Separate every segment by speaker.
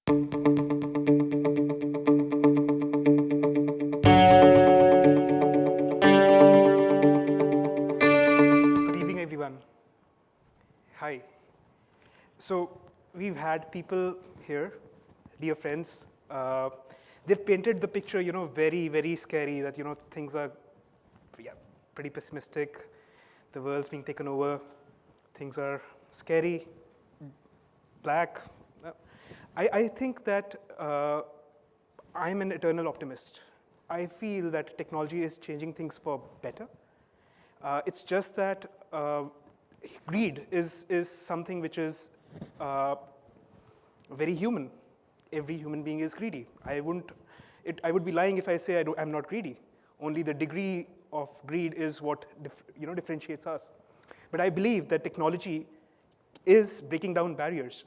Speaker 1: evening, everyone. Hi. So we've had people here, dear friends. They've painted the picture, very, very scary. That things are, pretty pessimistic. The world's being taken over. Things are scary, black. I think that I'm an eternal optimist. I feel that technology is changing things for better. It's just that greed is something which is very human. Every human being is greedy. I would be lying if I say I'm not greedy. Only the degree of greed is what differentiates us. But I believe that technology is breaking down barriers.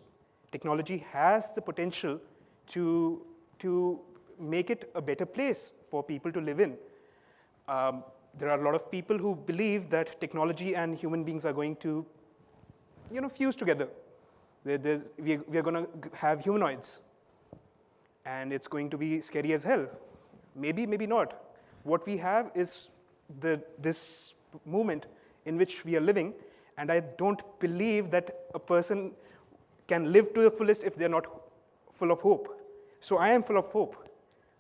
Speaker 1: Technology has the potential to make it a better place for people to live in. There are a lot of people who believe that technology and human beings are going to, fuse together. We are going to have humanoids, and it's going to be scary as hell. Maybe, maybe not. What we have is this moment in which we are living, and I don't believe that a person can live to the fullest if they're not full of hope. So I am full of hope.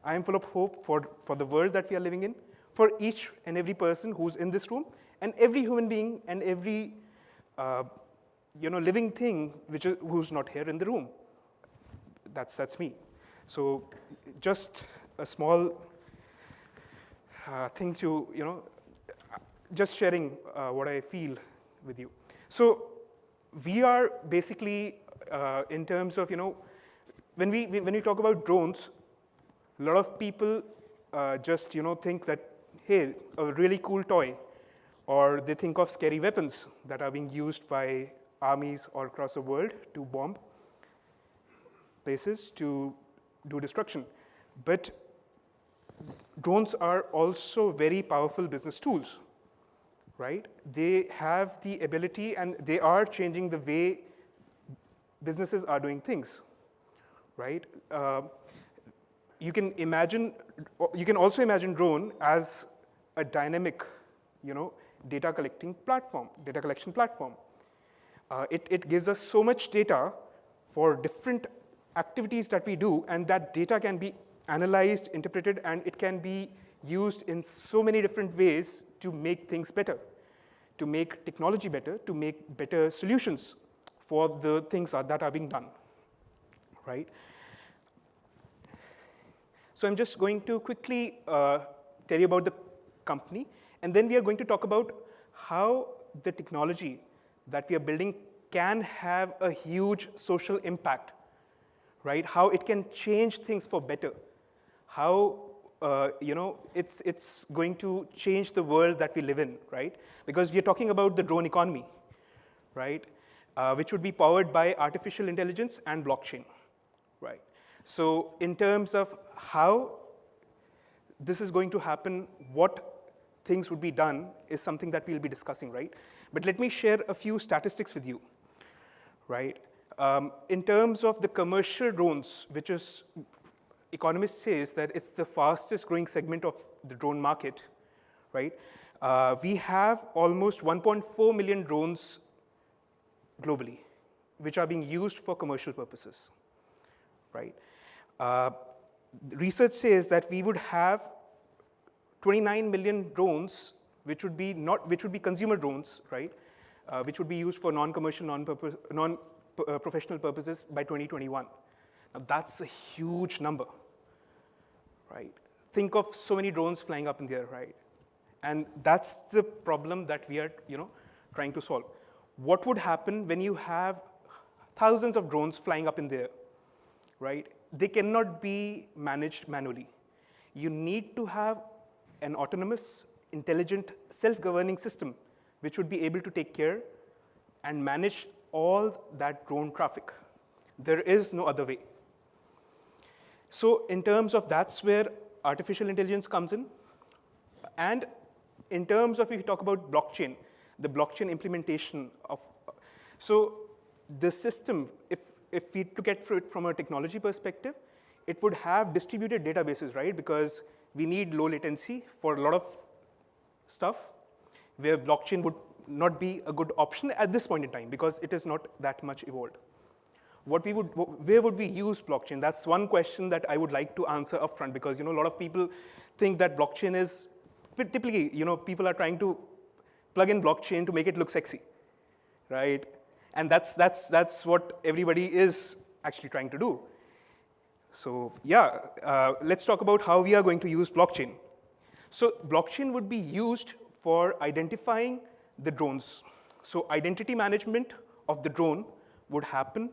Speaker 1: I am full of hope for the world that we are living in, for each and every person who's in this room, and every human being and every living thing who's not here in the room. That's me. So just a small thing to, just sharing what I feel with you. So we are basically, in terms of, when we talk about drones, a lot of people just think that, hey, a really cool toy, or they think of scary weapons that are being used by armies all across the world to bomb places, to do destruction. But drones are also very powerful business tools, right? They have the ability, and they are changing the way businesses are doing things, right? You can also imagine drone as a dynamic, data collection platform. It gives us so much data for different activities that we do, and that data can be analyzed, interpreted, and it can be used in so many different ways to make things better, to make technology better, to make better solutions for the things that are being done, right? So I'm just going to quickly tell you about the company, and then we are going to talk about how the technology that we are building can have a huge social impact, right? How it can change things for better. How it's going to change the world that we live in, right? Because we are talking about the drone economy, right? Which would be powered by artificial intelligence and blockchain, right? So in terms of how this is going to happen, what things would be done is something that we'll be discussing, right? But let me share a few statistics with you, right? In terms of the commercial drones, which is, economists says that it's the fastest growing segment of the drone market, right? We have almost 1.4 million drones globally, which are being used for commercial purposes, right? Research says that we would have 29 million drones, which would be consumer drones, right? Which would be used for non-commercial, non-professional purposes by 2021. Now that's a huge number, right? Think of so many drones flying up in the air, right? And that's the problem that we are, trying to solve. What would happen when you have thousands of drones flying up in the air, right? They cannot be managed manually. You need to have an autonomous, intelligent, self-governing system which would be able to take care and manage all that drone traffic. There is no other way. So in terms of, that's where artificial intelligence comes in. And in terms of, if you talk about blockchain, the blockchain implementation of, so the system, if if we look at it from a technology perspective, it would have distributed databases, right? Because we need low latency for a lot of stuff, where blockchain would not be a good option at this point in time because it is not that much evolved. Where would we use blockchain? That's one question that I would like to answer upfront, because a lot of people think that blockchain is typically, people are trying to plug in blockchain to make it look sexy, right? And that's what everybody is actually trying to do. So yeah, let's talk about how we are going to use blockchain. So blockchain would be used for identifying the drones. So identity management of the drone would happen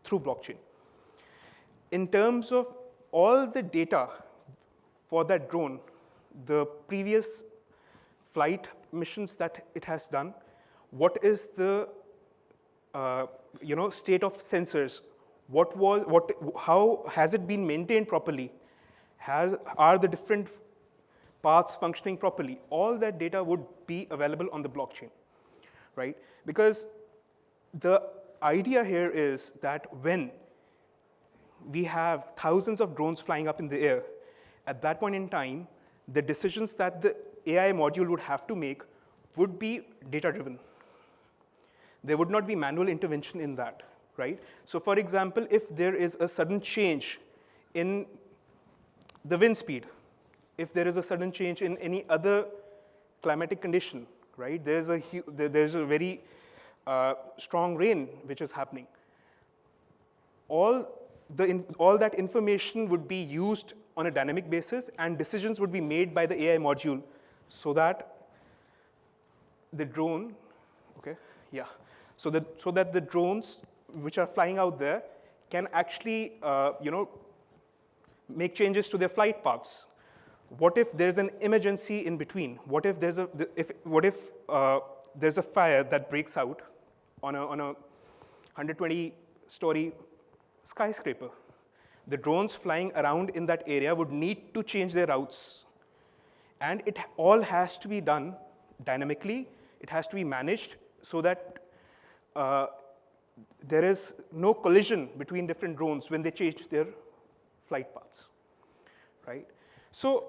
Speaker 1: through blockchain. In terms of all the data for that drone, the previous flight missions that it has done, what is the state of sensors, how has it been maintained properly, are the different parts functioning properly, all that data would be available on the blockchain, right? Because the idea here is that when we have thousands of drones flying up in the air, at that point in time, the decisions that the AI module would have to make would be data-driven. There would not be manual intervention in that, right? So for example, if there is a sudden change in the wind speed, if there is a sudden change in any other climatic condition, right? There's a very strong rain which is happening. All that information would be used on a dynamic basis, and decisions would be made by the AI module so that the drone, okay, yeah, so that the drones which are flying out there can actually, make changes to their flight paths. What if there's an emergency in between? What if there's a fire that breaks out on a 120-story skyscraper? The drones flying around in that area would need to change their routes. And it all has to be done dynamically. It has to be managed so that there is no collision between different drones when they change their flight paths, right? So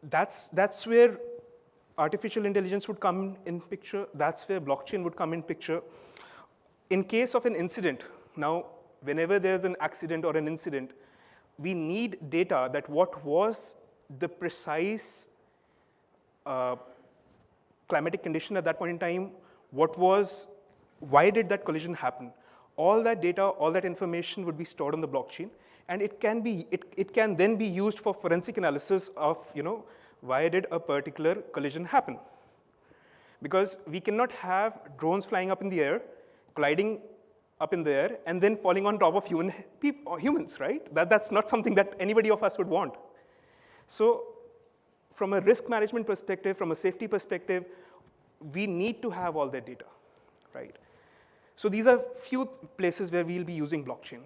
Speaker 1: that's where artificial intelligence would come in picture. That's where blockchain would come in picture. In case of an incident, now, whenever there's an accident or an incident, we need data that what was the precise climatic condition at that point in time, why did that collision happen? All that data, all that information would be stored on the blockchain, and it can then be used for forensic analysis of, why did a particular collision happen? Because we cannot have drones flying up in the air, colliding up in the air, and then falling on top of humans, right? That's not something that anybody of us would want. So from a risk management perspective, from a safety perspective, we need to have all that data, right? So these are few places where we'll be using blockchain.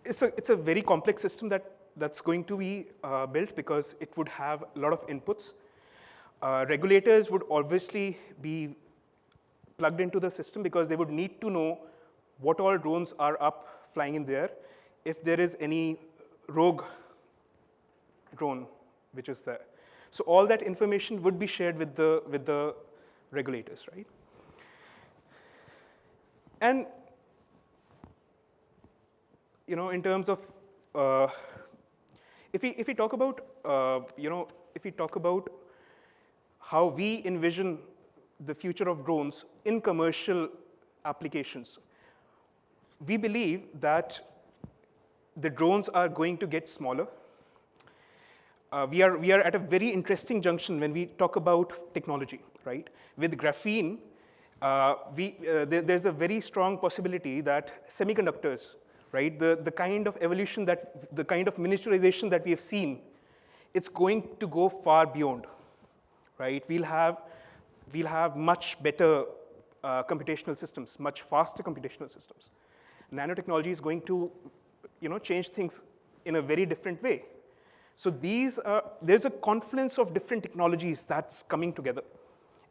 Speaker 1: It's a very complex system that's going to be built because it would have a lot of inputs. Regulators would obviously be plugged into the system because they would need to know what all drones are up flying in there, if there is any rogue drone which is there. So all that information would be shared with the regulators, right? And in terms of if we talk about how we envision the future of drones in commercial applications, we believe that the drones are going to get smaller. We are at a very interesting junction when we talk about technology, right? With graphene, there's a very strong possibility that semiconductors, right, the kind of evolution the kind of miniaturization that we have seen, it's going to go far beyond, right? We'll have much better computational systems, much faster computational systems. Nanotechnology is going to, change things in a very different way. So there's a confluence of different technologies that's coming together,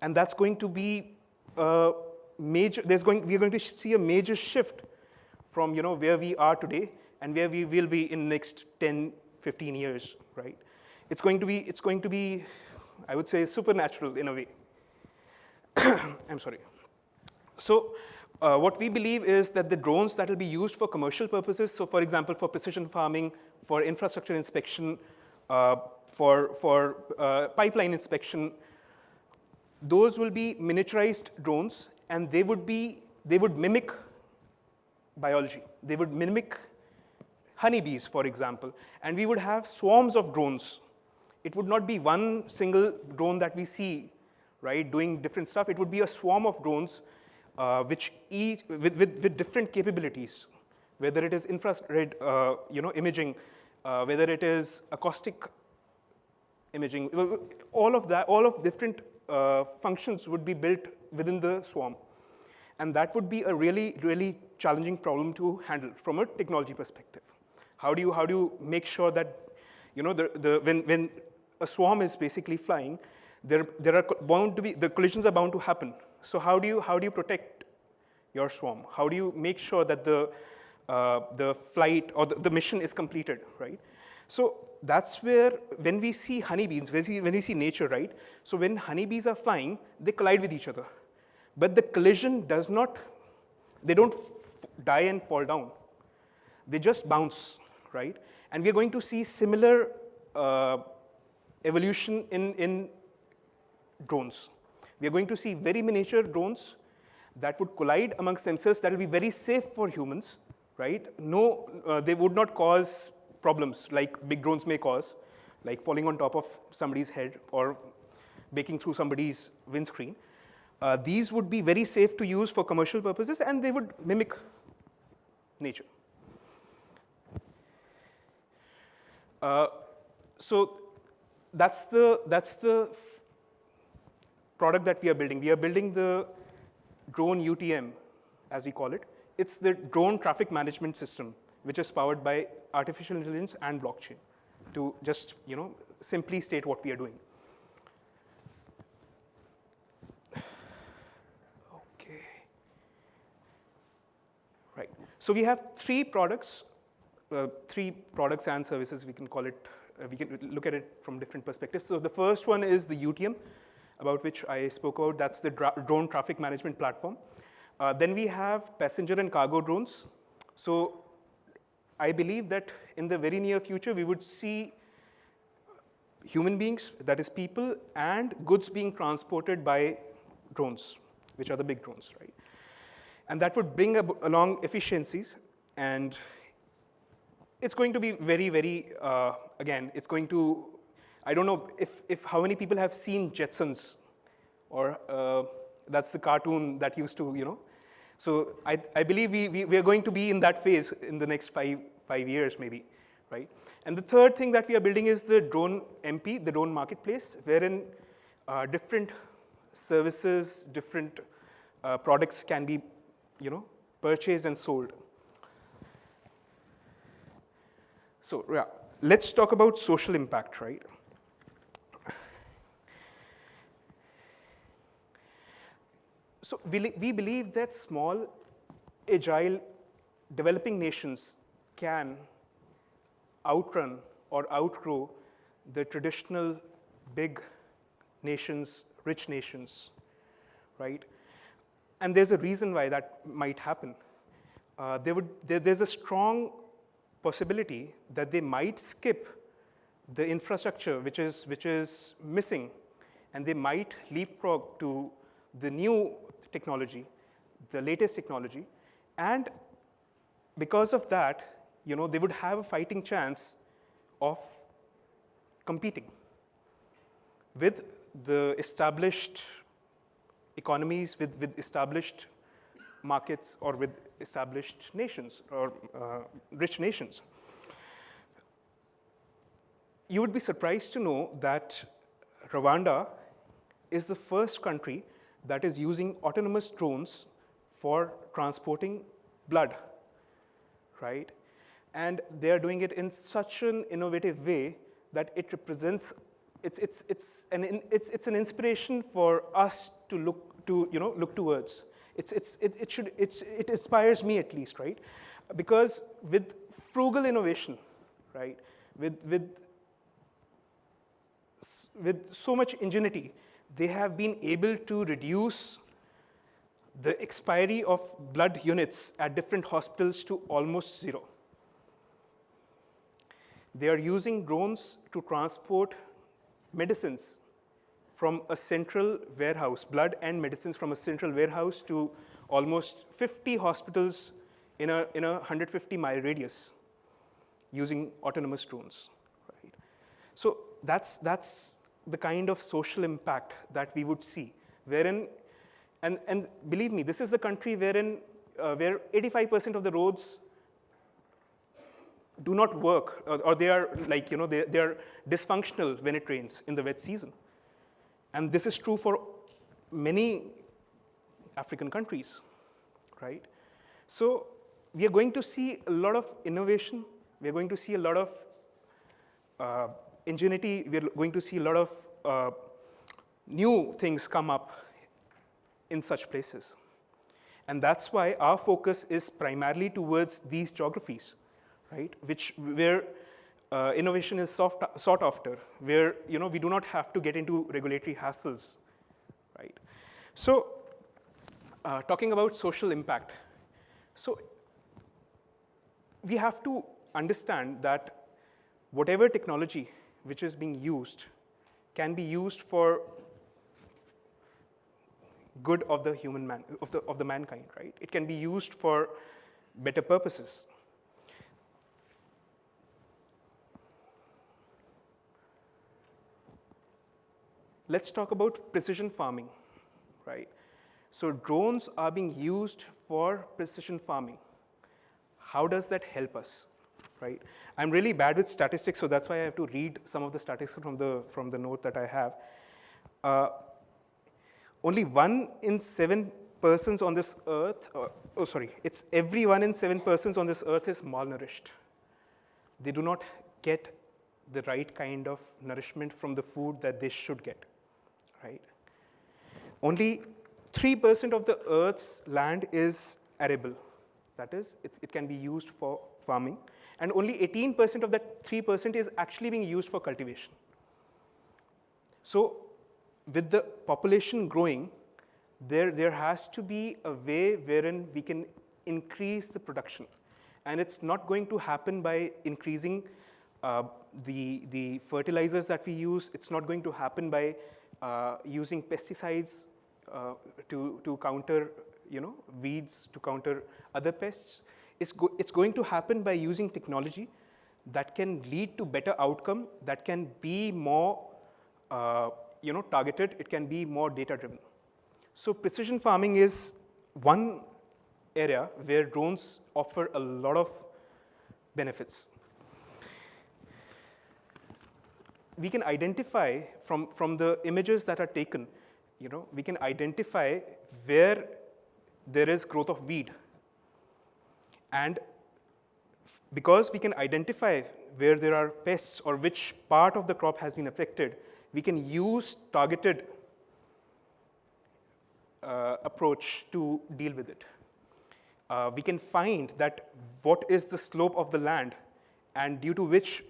Speaker 1: and that's going to be a we are going to see a major shift from where we are today and where we will be in next 10, 15 years, right? It's going to be, I would say, supernatural in a way. I'm sorry. So what we believe is that the drones that will be used for commercial purposes, so for example, for precision farming, for infrastructure inspection, for pipeline inspection, those will be miniaturized drones, and they would mimic biology. They would mimic honeybees, for example, and we would have swarms of drones. It would not be one single drone that we see, right, doing different stuff. It would be a swarm of drones which each with different capabilities, whether it is infrared imaging, whether it is acoustic imaging, all of different functions would be built within the swarm. And that would be a really, really challenging problem to handle from a technology perspective. How do you make sure that when a swarm is basically flying, there are bound to be, the collisions are bound to happen. So how do you protect your swarm? How do you make sure that the flight or the mission is completed, right? So that's where, when we see honeybees, when we see nature, right? So when honeybees are flying, they collide with each other. But the collision does not, they don't die and fall down. They just bounce, right? And we're going to see similar evolution in drones. We are going to see very miniature drones that would collide amongst themselves, that will be very safe for humans, right? No, they would not cause problems like big drones may cause, like falling on top of somebody's head or breaking through somebody's windscreen. These would be very safe to use for commercial purposes, and they would mimic nature. So that's the product that we are building. We are building the drone UTM, as we call it. It's the drone traffic management system, which is powered by artificial intelligence and blockchain, to just simply state what we are doing. Okay. Right. So we have three products and services, we can call it. We can look at it from different perspectives. So the first one is the UTM, about which I spoke about. That's the drone traffic management platform. Then we have passenger and cargo drones. So I believe that in the very near future, we would see human beings, that is people, and goods being transported by drones, which are the big drones, right? And that would bring along efficiencies, and it's going to be very, very, again, it's going to, I don't know if how many people have seen Jetsons, or that's the cartoon that used to, So I believe we are going to be in that phase in the next five years maybe, right? And the third thing that we are building is the drone MP, the drone marketplace, wherein different services, different products can be, purchased and sold. So yeah, let's talk about social impact, right? So we believe that small, agile, developing nations can outrun or outgrow the traditional big nations, rich nations, right? And there's a reason why that might happen. There's a strong possibility that they might skip the infrastructure which is missing, and they might leapfrog to the new technology, the latest technology, and because of that, they would have a fighting chance of competing with the established economies, with established markets, or with established nations or rich nations. You would be surprised to know that Rwanda is the first country that is using autonomous drones for transporting blood, right? And they are doing it in such an innovative way that it represents, it's an inspiration for us to look towards. It inspires me at least, right? Because with frugal innovation, right, with so much ingenuity, they have been able to reduce the expiry of blood units at different hospitals to almost zero. They are using drones to transport medicines from a central warehouse, blood and medicines from a central warehouse to almost 50 hospitals in a 150-mile radius using autonomous drones. Right? So that's the kind of social impact that we would see, wherein, and believe me, this is the country wherein where 85% of the roads do not work, or they are like, they are dysfunctional when it rains in the wet season. And this is true for many African countries, right? So we are going to see a lot of innovation. We are going to see a lot of ingenuity. We are going to see a lot of new things come up in such places. And that's why our focus is primarily towards these geographies, right? Where innovation is sought after, where we do not have to get into regulatory hassles, right? So talking about social impact. So we have to understand that whatever technology which is being used can be used for good of the of the mankind, right? It can be used for better purposes. Let's talk about precision farming, right? So drones are being used for precision farming. How does that help us, right? I'm really bad with statistics, so that's why I have to read some of the statistics from the note that I have. Only 1 in 7 persons on this earth, it's every 1 in 7 persons on this earth is malnourished. They do not get the right kind of nourishment from the food that they should get, right? Only 3% of the earth's land is arable. That is, it can be used for farming. And only 18% of that 3% is actually being used for cultivation. So with the population growing, there has to be a way wherein we can increase the production. And it's not going to happen by increasing the fertilizers that we use. It's not going to happen by using pesticides to counter weeds, to counter other pests. It's going to happen by using technology that can lead to better outcome, that can be more targeted, it can be more data-driven. So precision farming is one area where drones offer a lot of benefits. We can identify from the images that are taken, we can identify where there is growth of weed. And because we can identify where there are pests or which part of the crop has been affected, we can use targeted approach to deal with it. We can find that what is the slope of the land, and due to which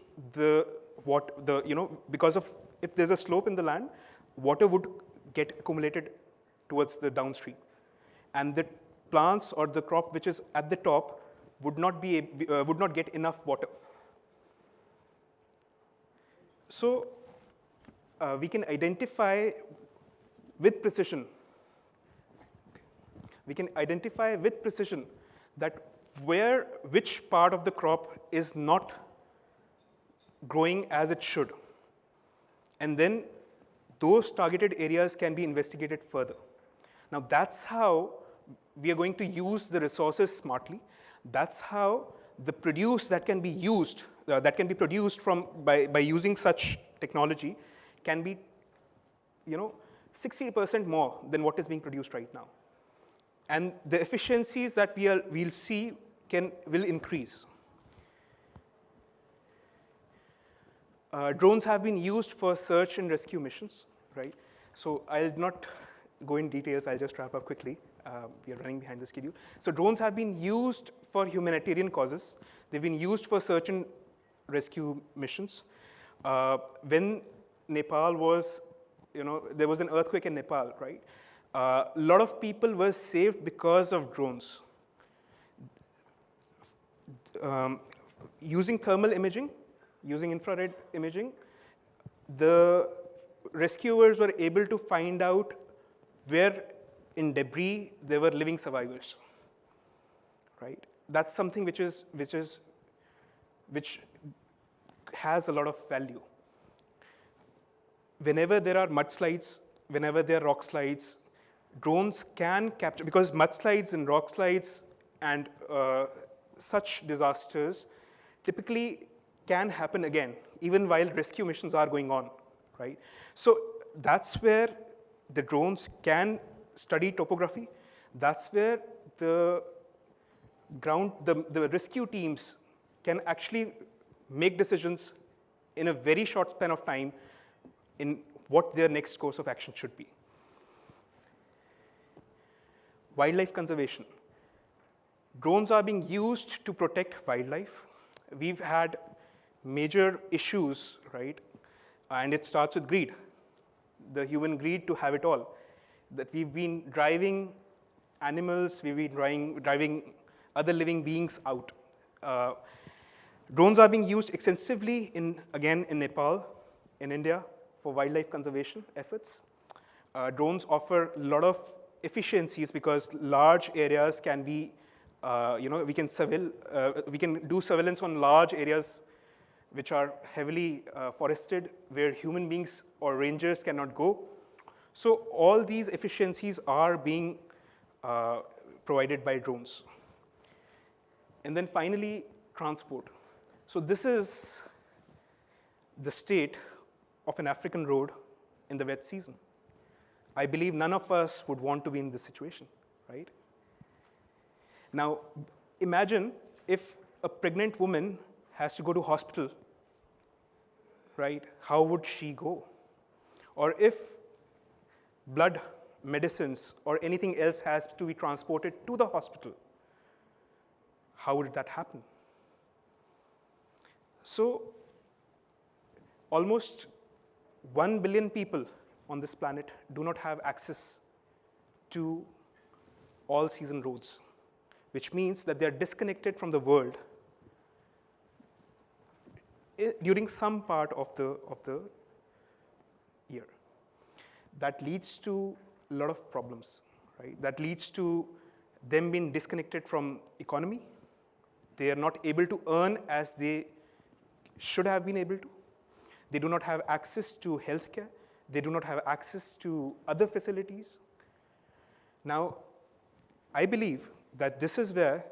Speaker 1: because of, if there's a slope in the land, water would get accumulated towards the downstream, and the plants or the crop which is at the top would not get enough water. So we can identify with precision. We can identify with precision that which part of the crop is not growing as it should. And then those targeted areas can be investigated further. Now that's how we are going to use the resources smartly. That's how the produce that can be used, that can be produced by using such technology can be 60% more than what is being produced right now. And the efficiencies that we'll see will increase. Drones have been used for search and rescue missions, right? So I'll not go in details, I'll just wrap up quickly. We are running behind the schedule. So drones have been used for humanitarian causes. They've been used for search and rescue missions. When Nepal was, there was an earthquake in Nepal, right? A lot of people were saved because of drones. Using thermal imaging, using infrared imaging, the rescuers were able to find out where in debris there were living survivors, right? That's something which has a lot of value. Whenever there are mudslides, whenever there are rock slides, drones can capture, because mudslides and rock slides and such disasters typically can happen again, even while rescue missions are going on, right? So that's where the drones can study topography. That's where the rescue teams can actually make decisions in a very short span of time in what their next course of action should be. Wildlife conservation. Drones are being used to protect wildlife. We've had major issues, right? And it starts with greed, the human greed to have it all. That we've been driving animals, we've been driving other living beings out. Drones are being used extensively again in Nepal, in India, for wildlife conservation efforts. Drones offer a lot of efficiencies because large areas can be, we can do surveillance on large areas which are heavily forested, where human beings or rangers cannot go. So all these efficiencies are being provided by drones. And then finally, transport. So this is the state of an African road in the wet season. I believe none of us would want to be in this situation, right? Now, imagine if a pregnant woman has to go to hospital, right? How would she go? Or if blood, medicines, or anything else has to be transported to the hospital, how would that happen? So almost 1 billion people on this planet do not have access to all-season roads, which means that they're disconnected from the world during some part of the year. That leads to a lot of problems, right? That leads to them being disconnected from economy. They are not able to earn as they should have been able to. They do not have access to healthcare. They do not have access to other facilities. Now, I believe that this is where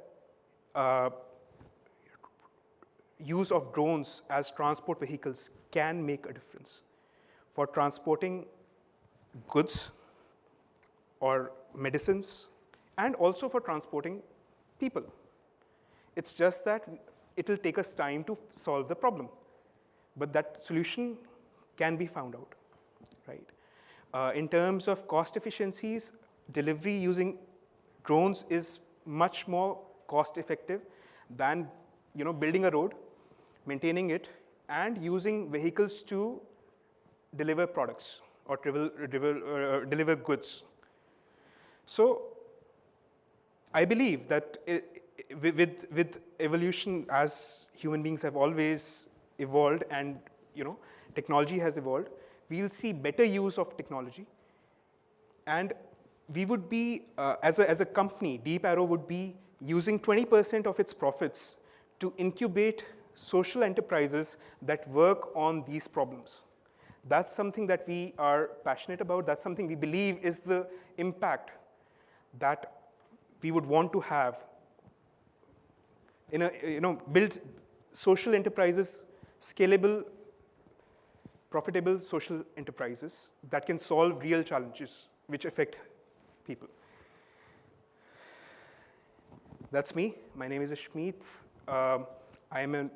Speaker 1: use of drones as transport vehicles can make a difference for transporting goods or medicines, and also for transporting people. It's just that it will take us time to solve the problem, but that solution can be found out, right? In terms of cost efficiencies, delivery using drones is much more cost effective than building a road, maintaining it, and using vehicles to deliver products or deliver goods. So I believe that with evolution, as human beings have always evolved and technology has evolved, we'll see better use of technology. And we would be, as a company, DEEP AERO would be using 20% of its profits to incubate social enterprises that work on these problems. That's something that we are passionate about. That's something we believe is the impact that we would want to have build social enterprises, scalable, profitable social enterprises that can solve real challenges which affect people. That's me. My name is Ishmeet. I am a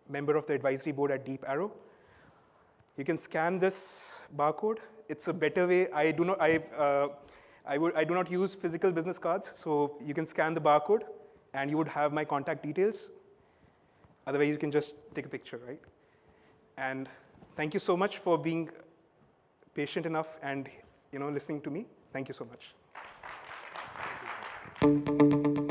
Speaker 1: member of the advisory board at DEEP AERO. You can scan this barcode. It's a better way. I do not use physical business cards, so you can scan the barcode and you would have my contact details. Otherwise, you can just take a picture, right? And thank you so much for being patient enough and listening to me. Thank you so much.